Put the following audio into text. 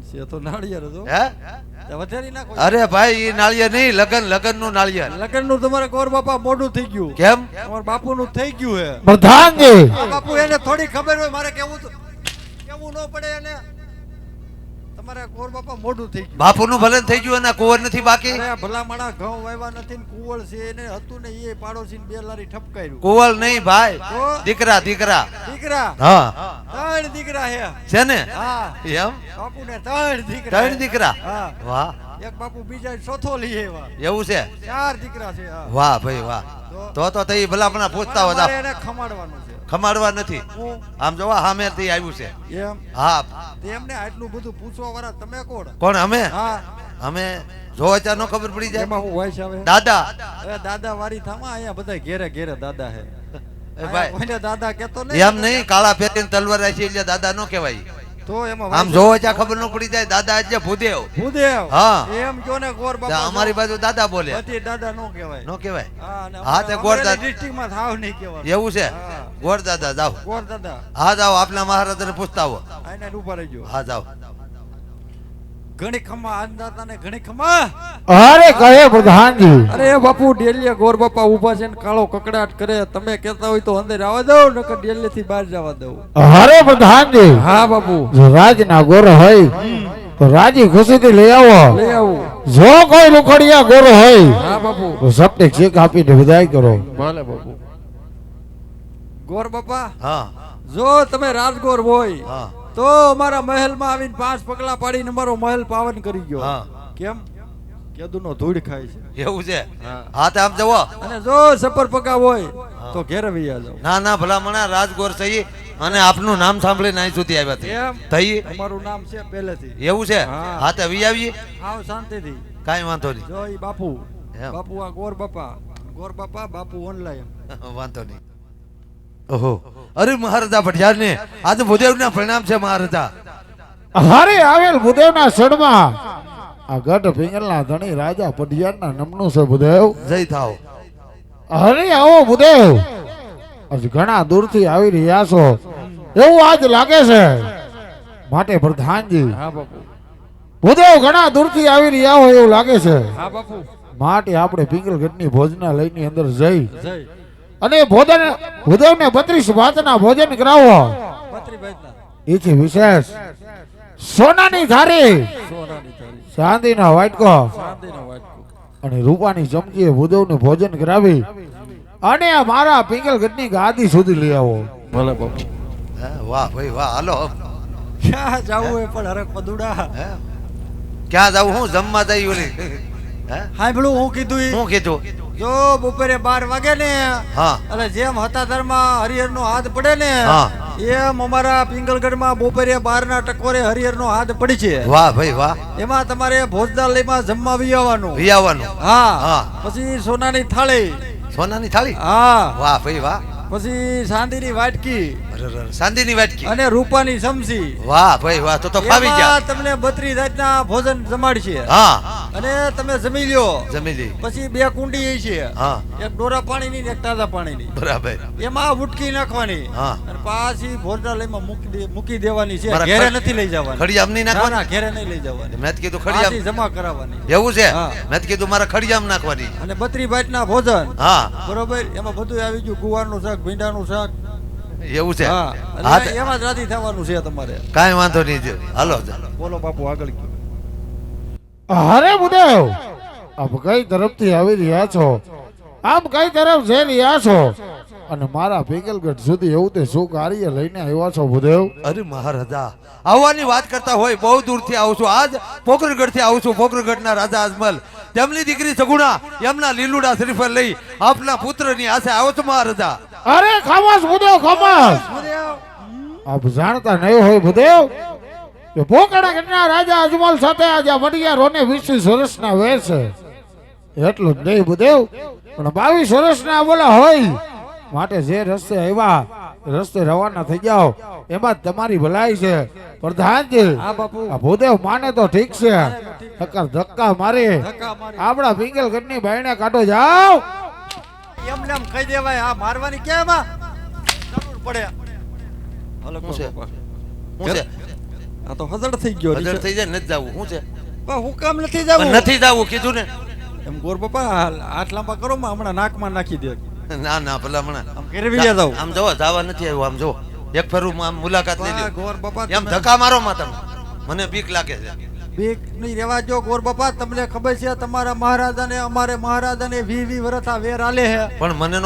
છે તો નાળિયેર હતો હે તે વધારી નાખો અરે ભાઈ ઈ નાળિયેર નહીં લગન નું નાળિયેર લગન નું તમારે ગોર બાપા મોઢું થઈ ગયું કેમ તમારા બાપુ નું થઈ ગયું હે પ્રધાનજી આ બાપુ એને થોડી ખબર હોય મારે કેવું ન પડે એને તમારે ગોર બાપા મોઢું થઈ ગયું બાપુ નું ભલન થઈ ગયું અને કુંવર નથી બાકી અરે ભલા માણા ઘઉં વાવ્યા નથી ને કુવળ છે એને હતું ને એ પાડોશી ને બે લારી ઠપકાર્યું કુંવર નહીં ભાઈ તો? દીકરા દીકરા દીકરા હા ત્રણ દીકરા હે છે ને હા એમ બાપુ ને ત્રણ દીકરા ત્રણ દીકરા હા વાહ એક બાપુ બીજા ચોથો લઈ આવ્યા એવું છે ચાર દીકરા છે હા વાહ ભાઈ વાહ તો તઈ ભલામણા પૂછતા હતા મારે એને ખમાડવાનું છે ખમાડવા નથી હું આમ જોવા સામે થી આવ્યું છે એમ હા તેમને આટલું બધું પૂછવા વાળા તમે કોણ કોણ અમે હા અમે જોવા ચા નો ખબર પડી જાય એમાં હું વોઇસ આવે દાદા અરે દાદા વારી થામા અહીંયા બધા ઘેરે ઘેરે દાદા હે એ ભાઈ કોઈને દાદા કેતો નહીં એમ નહીં કાળા પહેરીને તલવાર રાખી એટલે દાદા નો કહેવાય તો એમાં આમ જોવા ચા ખબર ન પડી જાય દાદા એટલે ભૂદેવ ભૂદેવ હા. એમ જો ને ગોર બાપા અમારી બાજુ દાદા બોલે બધી દાદા નો કહેવાય નો કહેવાય હા ને હા, તે ગોર દાદા. ડિસ્ટ્રિક્ટ માં થાવ નહીં કહેવાય એવું છે હા. ગોર દાદા જાઓ ગોર દાદા હા જાઓ આપના મહારાજાને પૂછતા આવો આઈને ઉભા રહેજો હા જાઓ ઘણી ખમા આંદાતા ને ઘણી ખમા અરે કહે પ્રધાનજી અરે બાપુ ડેલીએ ગોર બાપા ઊભા છે ને કાળો કકડાટ કરે તમે કહેતા હોય તો અંદર આવવા દો નકર ડેલી થી બહાર જવા દો અરે પ્રધાનજી હા બાપુ જો રાજના ગોરો હોય તો રાજી ખુશીથી લઈ આવો લઈ આવું જો કોઈ લુખડિયા ગોરો હોય હા બાપુ તો સપને ચેક આપીને વિદાય કરો ભલે બાપુ ગોર બાપા હા જો તમે રાજગોર હોય હા તો અમારા મહેલમાં આવીને 5 પગલા પાડીને અમારો મહેલ પાવન કરી ગયો હા. કેમ કેદુનો ધૂળ ખાય છે એવું છે હા. હા તો આમ જવો અને જો સપર પગા હોય તો ઘેર વૈયા જાવ ના ના ભલામણા રાજગોર સહી અને આપનું નામ સાંભળીને અહીં સુધી આવ્યા હતા એમ થઈ અમારું નામ છે પહેલેથી એવું છે હા. હા તો વી આવીએ આવ શાંતિથી કાંઈ વાંધો નહીં જો ઈ બાપુ એમ. બાપુ આ ગોર બાપા બાપુ ઓનલાઈન વાંધો નહીં ઓહો અરે મહારાજા ભટિયાર ને આજે ભૂદેવ ના પરિણામ છે મહારાજા હારે આવેલ ભૂદેવના સડમાં આ ગઢ પિંગલના ધણી રાજા પઢિયારના નમનું છે ભૂદેવ જય થાવ અરે આવો ભૂદેવ આજ ઘણા દૂરથી આવી રહ્યા છો એવું આજ લાગે છે માટે પ્રધાનજી હા બાપુ ભૂદેવ ઘણા દૂરથી આવી રહ્યા હોય એવું લાગે છે હા બાપુ માટે આપણે પિંગલગઢની ભોજનાલયની અંદર જઈ જય અને ભૂદેવને 32 ભાતના ભોજન કરાવો પત્રી ભાઈના એથી વિશેષ સોનાની થાળી સોનાની થાળી ચાંદીના વાટકો ચાંદીનો વાટકો અને રૂપાની ચમચીએ ભૂદેવને ભોજન કરાવી અને મારા પિંગલગઢની ગાદી સુધી લઈ આવો ભલે બાપુ હે, વાહ ભાઈ વાહ હાલો ક્યાં જાવું એ પણ હરક પદુડા હે? ક્યાં જાવ હું જમવા જઈ ઓલી હે સાંભળું હું કીધું ઈ? શું કીધું જો બપોરે 12 વાગે ને હા એટલે જેમ હતાધરમાં હરિહરનો હાથ પડે ને હા. એમ અમારા પિંગલગઢમાં બપોરે 12 ના ટકોરે હરિહરનો હાથ પડી છે વાહ ભાઈ વાહ એમાં તમારે ભોજનાલયમાં જમવા વી આવવાનું વી આવવાનું હા હા. પછી સોનાની થાળી સોનાની થાળી હા વાહ ભાઈ વાહ પછી ચાંદીની વાટકી ચાંદીની વાટકી અને રૂપાની ચમચી વાહ ભાઈ વાહ તો ફાવી એમાં ગયા તમને 32 જાતના ભોજન જમાડશે હા અને તમે જમી લ્યો જમી લી પછી 2 કુંડી એ છે હા એક ડોરા પાણીની ને એક તાજા પાણીની બરાબર એમાં ઉટકી નાખવાની હા. અને પાછી ભોજનાલયમાં મૂકી દેવાની છે મારા ઘેરે ખડ- નથી લઈ જવાની ખડિયામ નહીં ના નાખવાની ના ઘેરે નહીં લઈ જવાની મેં તો કીધું પાછી ખડિયામ જમા કરાવવાની એવું છે હા. મેં તો કીધું મારા ખડિયામ નાખવાની અને 32 બાટના ભોજન હા બરોબર એમાં બધું આવી ગયું ગુવારનું શાક ભીંડાનું શાક એવું છે હા હા એટલે એમાં જ રાજી થવાનું છે તમારે કાંઈ વાંધો નહીં જો હાલો બોલો બાપુ આગળ કયો. અરે ભૂદેવ આપ કઈ તરફથી આવી રહ્યા છો આપ કઈ તરફ જઈ રહ્યા છો અને મારા પિંગલગઢ સુધી એવું તે શું કાર્ય લઈને આવ્યા છો ભૂદેવ અરે મહારાજા આવવાની વાત કરતા હોય બહુ દૂરથી આવું છું આજ પોકરગઢ થી આવું છું પોકરગઢના રાજા અજમલ તેમની દીકરી સગુણા એમના લીલુડા શ્રીફળ લઈ આપના પુત્રની આશે આવો છો મહારાજા અરે ખામોશ ભૂદેવ ખામોશ આપ જાણતા નહીં હોય ભૂદેવ કે પોકરગઢના રાજા અજમલ સાથે આજે મડિયા રોને 20 વર્ષના વેર છે એટલું જ નહીં ભૂદેવ પણ 22 વર્ષના બોલા હોય માટે જે રસ્તે આવ્યા રસ્તે રવાના થઈ જાઓ એમાં તમારી ભલાઈ છે પ્રધાનજી હા બાપુ આ ભૂદેવ માને તો ઠીક છે ધક્કા મારે ધક્કા મારી આપણા પિંગલગઢની બાયણે કાઢો જાઓ એમને એમ કહી દેવાય આ મારવાની કેમ જરૂર પડે હલો શું છે? બાપા. શું છે આ તો હજળ થઈ ગયો હજર થઈ જાય નથી જવું શું છે પણ હું કામ નથી પણ જવું નથી જવું કીધું ને એમ ગોર બાપા હાથ લાંબા કરો માં હમણાં નાકમાં નાખી દે ના ના ભલા હમણાં આમ ઘેર વહી જાવ આમ જવો જવા નથી આવ્યો આમ જો એક ફેરું આમ મુલાકાત લઈ લ્યો ગોર બાપા એમ ધક્કા મારો માં તમે મને બીક લાગે છે બીક નહીં રેવા જો ગોર બાપા તમને ખબર છે તમારા મહારાજાને અમારે મહારાજાને 20 વર્ષ આ વેર આલે છે પણ મને